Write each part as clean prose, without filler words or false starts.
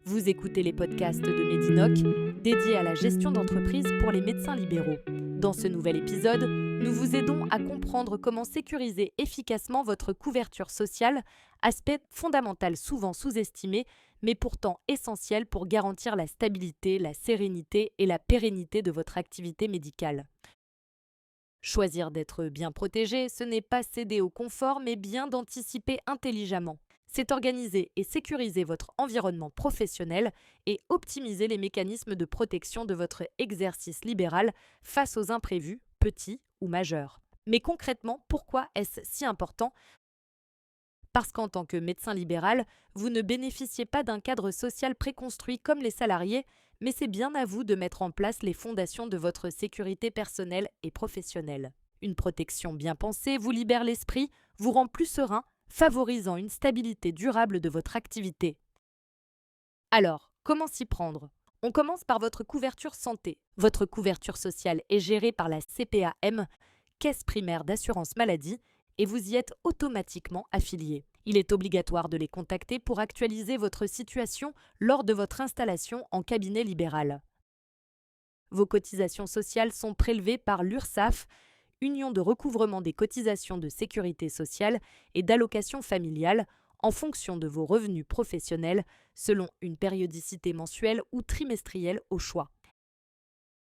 Vous écoutez les podcasts de Medinoc, dédiés à la gestion d'entreprise pour les médecins libéraux. Dans ce nouvel épisode, nous vous aidons à comprendre comment sécuriser efficacement votre couverture sociale, aspect fondamental souvent sous-estimé, mais pourtant essentiel pour garantir la stabilité, la sérénité et la pérennité de votre activité médicale. Choisir d'être bien protégé, ce n'est pas céder au confort, mais bien d'anticiper intelligemment. C'est organiser et sécuriser votre environnement professionnel et optimiser les mécanismes de protection de votre exercice libéral face aux imprévus, petits ou majeurs. Mais concrètement, pourquoi est-ce si important ? Parce qu'en tant que médecin libéral, vous ne bénéficiez pas d'un cadre social préconstruit comme les salariés, mais c'est bien à vous de mettre en place les fondations de votre sécurité personnelle et professionnelle. Une protection bien pensée vous libère l'esprit, vous rend plus serein, favorisant une stabilité durable de votre activité. Alors, comment s'y prendre ? On commence par votre couverture santé. Votre couverture sociale est gérée par la CPAM, Caisse primaire d'assurance maladie, et vous y êtes automatiquement affilié. Il est obligatoire de les contacter pour actualiser votre situation lors de votre installation en cabinet libéral. Vos cotisations sociales sont prélevées par l'URSSAF, Union de recouvrement des cotisations de sécurité sociale et d'allocations familiales, en fonction de vos revenus professionnels, selon une périodicité mensuelle ou trimestrielle au choix.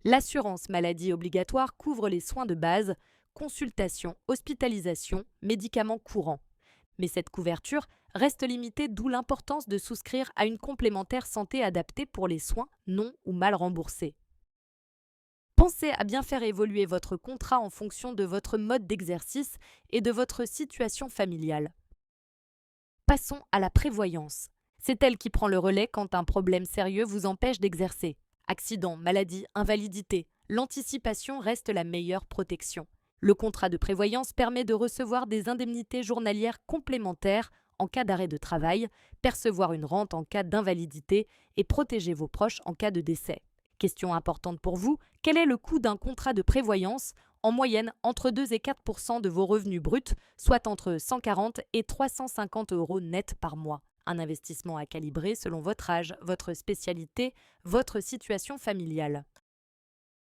L'assurance maladie obligatoire couvre les soins de base, consultation, hospitalisation, médicaments courants. Mais cette couverture reste limitée, d'où l'importance de souscrire à une complémentaire santé adaptée pour les soins non ou mal remboursés. Pensez à bien faire évoluer votre contrat en fonction de votre mode d'exercice et de votre situation familiale. Passons à la prévoyance. C'est elle qui prend le relais quand un problème sérieux vous empêche d'exercer. Accident, maladie, invalidité, l'anticipation reste la meilleure protection. Le contrat de prévoyance permet de recevoir des indemnités journalières complémentaires en cas d'arrêt de travail, percevoir une rente en cas d'invalidité et protéger vos proches en cas de décès. Question importante pour vous, quel est le coût d'un contrat de prévoyance ? En moyenne, entre 2 et 4% de vos revenus bruts, soit entre 140 et 350 euros net par mois. Un investissement à calibrer selon votre âge, votre spécialité, votre situation familiale.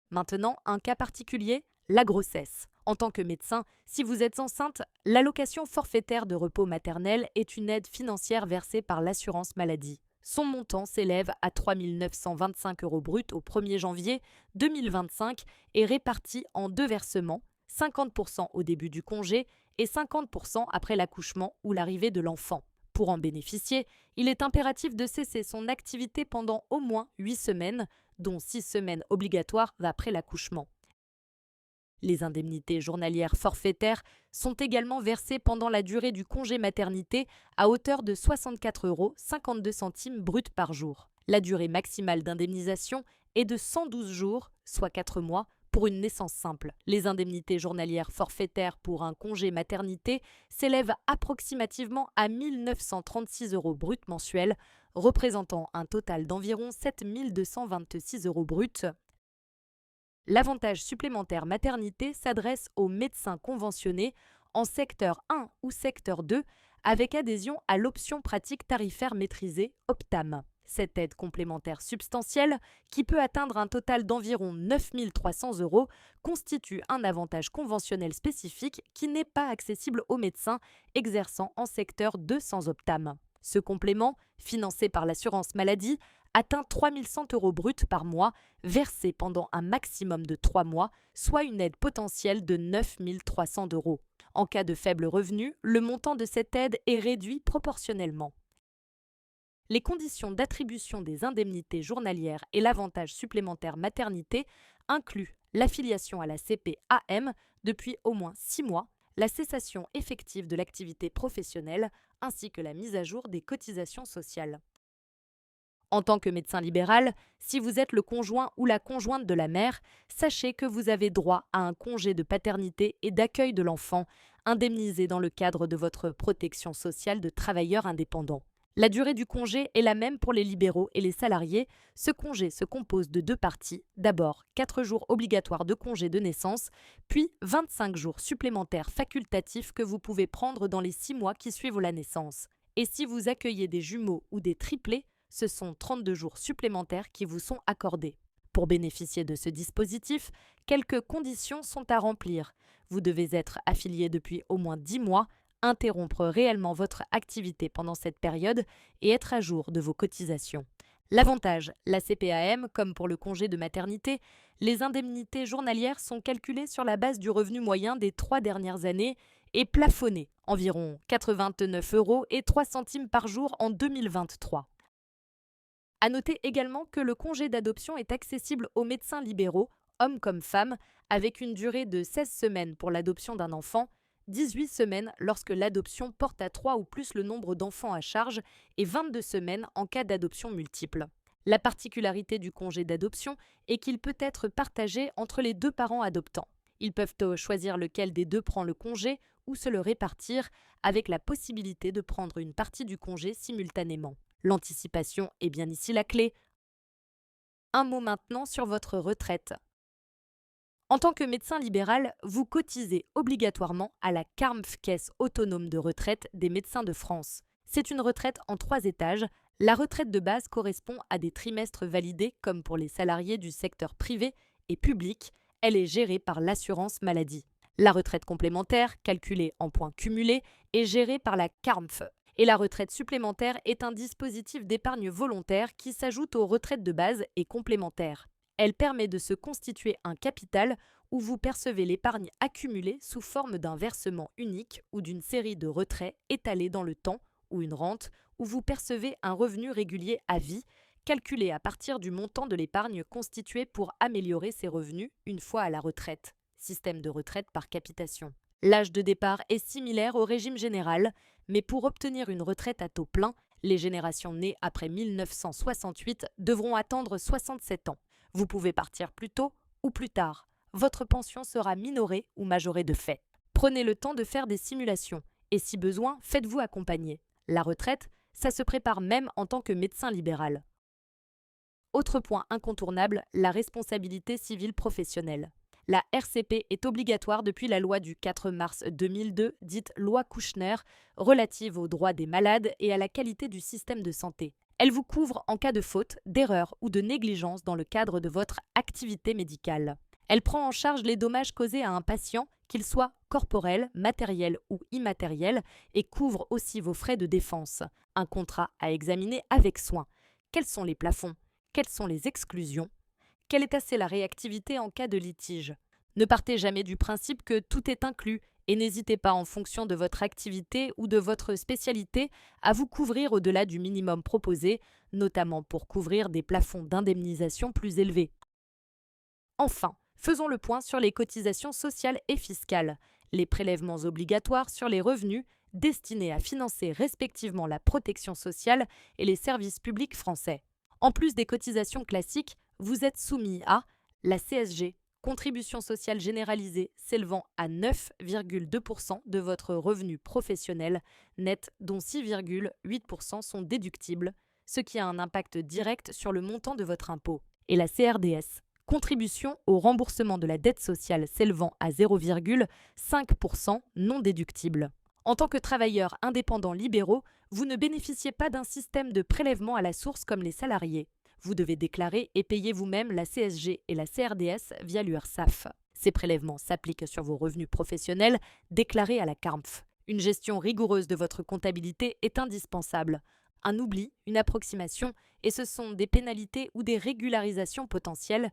Maintenant, un cas particulier, la grossesse. En tant que médecin, si vous êtes enceinte, l'allocation forfaitaire de repos maternel est une aide financière versée par l'assurance maladie. Son montant s'élève à 3 925 euros bruts au 1er janvier 2025 et réparti en deux versements, 50% au début du congé et 50% après l'accouchement ou l'arrivée de l'enfant. Pour en bénéficier, il est impératif de cesser son activité pendant au moins 8 semaines, dont 6 semaines obligatoires après l'accouchement. Les indemnités journalières forfaitaires sont également versées pendant la durée du congé maternité à hauteur de 64,52 € brut par jour. La durée maximale d'indemnisation est de 112 jours, soit 4 mois, pour une naissance simple. Les indemnités journalières forfaitaires pour un congé maternité s'élèvent approximativement à 1 936 € brut mensuels, représentant un total d'environ 7 226 € bruts. L'avantage supplémentaire maternité s'adresse aux médecins conventionnés en secteur 1 ou secteur 2 avec adhésion à l'option pratique tarifaire maîtrisée Optam. Cette aide complémentaire substantielle, qui peut atteindre un total d'environ 9 300 €, constitue un avantage conventionnel spécifique qui n'est pas accessible aux médecins exerçant en secteur 2 sans Optam. Ce complément, financé par l'assurance maladie, atteint 3 100 € bruts par mois, versé pendant un maximum de 3 mois, soit une aide potentielle de 9 300 €. En cas de faible revenu, le montant de cette aide est réduit proportionnellement. Les conditions d'attribution des indemnités journalières et l'avantage supplémentaire maternité incluent l'affiliation à la CPAM depuis au moins 6 mois, la cessation effective de l'activité professionnelle ainsi que la mise à jour des cotisations sociales. En tant que médecin libéral, si vous êtes le conjoint ou la conjointe de la mère, sachez que vous avez droit à un congé de paternité et d'accueil de l'enfant, indemnisé dans le cadre de votre protection sociale de travailleur indépendant. La durée du congé est la même pour les libéraux et les salariés. Ce congé se compose de 2 parties. D'abord, 4 jours obligatoires de congé de naissance, puis 25 jours supplémentaires facultatifs que vous pouvez prendre dans les 6 mois qui suivent la naissance. Et si vous accueillez des jumeaux ou des triplés, ce sont 32 jours supplémentaires qui vous sont accordés. Pour bénéficier de ce dispositif, quelques conditions sont à remplir. Vous devez être affilié depuis au moins 10 mois, interrompre réellement votre activité pendant cette période et être à jour de vos cotisations. L'avantage, la CPAM, comme pour le congé de maternité, les indemnités journalières sont calculées sur la base du revenu moyen des 3 dernières années et plafonnées, environ 89,03 € par jour en 2023. À noter également que le congé d'adoption est accessible aux médecins libéraux, hommes comme femmes, avec une durée de 16 semaines pour l'adoption d'un enfant, 18 semaines lorsque l'adoption porte à 3 ou plus le nombre d'enfants à charge et 22 semaines en cas d'adoption multiple. La particularité du congé d'adoption est qu'il peut être partagé entre les deux parents adoptants. Ils peuvent choisir lequel des deux prend le congé ou se le répartir, avec la possibilité de prendre une partie du congé simultanément. L'anticipation est bien ici la clé. Un mot maintenant sur votre retraite. En tant que médecin libéral, vous cotisez obligatoirement à la CARMF, Caisse autonome de retraite des médecins de France. C'est une retraite en 3 étages. La retraite de base correspond à des trimestres validés comme pour les salariés du secteur privé et public. Elle est gérée par l'assurance maladie. La retraite complémentaire, calculée en points cumulés, est gérée par la CARMF. Et la retraite supplémentaire est un dispositif d'épargne volontaire qui s'ajoute aux retraites de base et complémentaires. Elle permet de se constituer un capital où vous percevez l'épargne accumulée sous forme d'un versement unique ou d'une série de retraits étalés dans le temps, ou une rente où vous percevez un revenu régulier à vie, calculé à partir du montant de l'épargne constituée pour améliorer ses revenus une fois à la retraite. Système de retraite par capitation. L'âge de départ est similaire au régime général, mais pour obtenir une retraite à taux plein, les générations nées après 1968 devront attendre 67 ans. Vous pouvez partir plus tôt ou plus tard. Votre pension sera minorée ou majorée de fait. Prenez le temps de faire des simulations et si besoin, faites-vous accompagner. La retraite, ça se prépare même en tant que médecin libéral. Autre point incontournable, la responsabilité civile professionnelle. La RCP est obligatoire depuis la loi du 4 mars 2002, dite loi Kouchner, relative aux droits des malades et à la qualité du système de santé. Elle vous couvre en cas de faute, d'erreur ou de négligence dans le cadre de votre activité médicale. Elle prend en charge les dommages causés à un patient, qu'ils soient corporels, matériels ou immatériels, et couvre aussi vos frais de défense. Un contrat à examiner avec soin. Quels sont les plafonds? Quelles sont les exclusions? Quelle est assez la réactivité en cas de litige? Ne partez jamais du principe que tout est inclus et n'hésitez pas en fonction de votre activité ou de votre spécialité à vous couvrir au-delà du minimum proposé, notamment pour couvrir des plafonds d'indemnisation plus élevés. Enfin, faisons le point sur les cotisations sociales et fiscales, les prélèvements obligatoires sur les revenus destinés à financer respectivement la protection sociale et les services publics français. En plus des cotisations classiques, vous êtes soumis à la CSG, contribution sociale généralisée s'élevant à 9,2% de votre revenu professionnel net, dont 6,8% sont déductibles, ce qui a un impact direct sur le montant de votre impôt. Et la CRDS, contribution au remboursement de la dette sociale s'élevant à 0,5% non déductible. En tant que travailleurs indépendants libéraux, vous ne bénéficiez pas d'un système de prélèvement à la source comme les salariés. Vous devez déclarer et payer vous-même la CSG et la CRDS via l'URSSAF. Ces prélèvements s'appliquent sur vos revenus professionnels déclarés à la CARMF. Une gestion rigoureuse de votre comptabilité est indispensable. Un oubli, une approximation, et ce sont des pénalités ou des régularisations potentielles.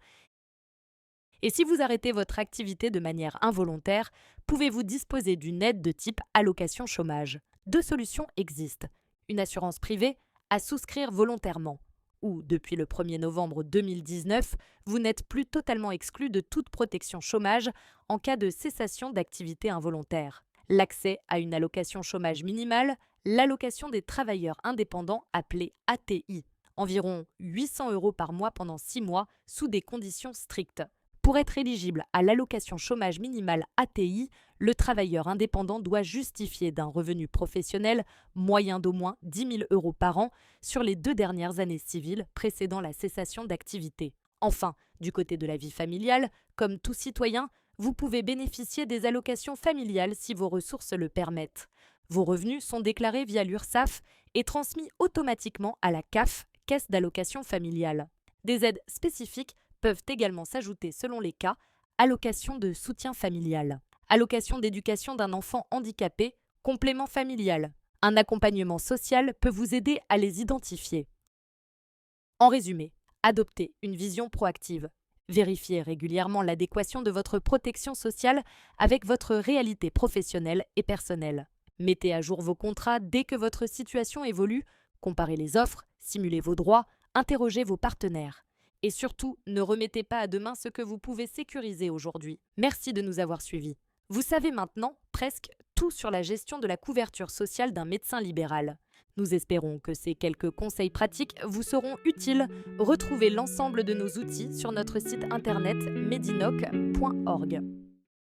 Et si vous arrêtez votre activité de manière involontaire, pouvez-vous disposer d'une aide de type allocation chômage. 2 solutions existent. Une assurance privée à souscrire volontairement. Ou, depuis le 1er novembre 2019, vous n'êtes plus totalement exclu de toute protection chômage en cas de cessation d'activité involontaire. L'accès à une allocation chômage minimale, l'allocation des travailleurs indépendants appelée ATI, environ 800 € par mois pendant 6 mois sous des conditions strictes. Pour être éligible à l'allocation chômage minimale ATI, le travailleur indépendant doit justifier d'un revenu professionnel moyen d'au moins 10 000 € par an sur les 2 dernières années civiles précédant la cessation d'activité. Enfin, du côté de la vie familiale, comme tout citoyen, vous pouvez bénéficier des allocations familiales si vos ressources le permettent. Vos revenus sont déclarés via l'URSSAF et transmis automatiquement à la CAF, caisse d'allocation familiale. Des aides spécifiques peuvent également s'ajouter selon les cas, allocation de soutien familial, allocation d'éducation d'un enfant handicapé, complément familial. Un accompagnement social peut vous aider à les identifier. En résumé, adoptez une vision proactive. Vérifiez régulièrement l'adéquation de votre protection sociale avec votre réalité professionnelle et personnelle. Mettez à jour vos contrats dès que votre situation évolue, comparez les offres, simulez vos droits, interrogez vos partenaires. Et surtout, ne remettez pas à demain ce que vous pouvez sécuriser aujourd'hui. Merci de nous avoir suivis. Vous savez maintenant presque tout sur la gestion de la couverture sociale d'un médecin libéral. Nous espérons que ces quelques conseils pratiques vous seront utiles. Retrouvez l'ensemble de nos outils sur notre site internet medinoc.org.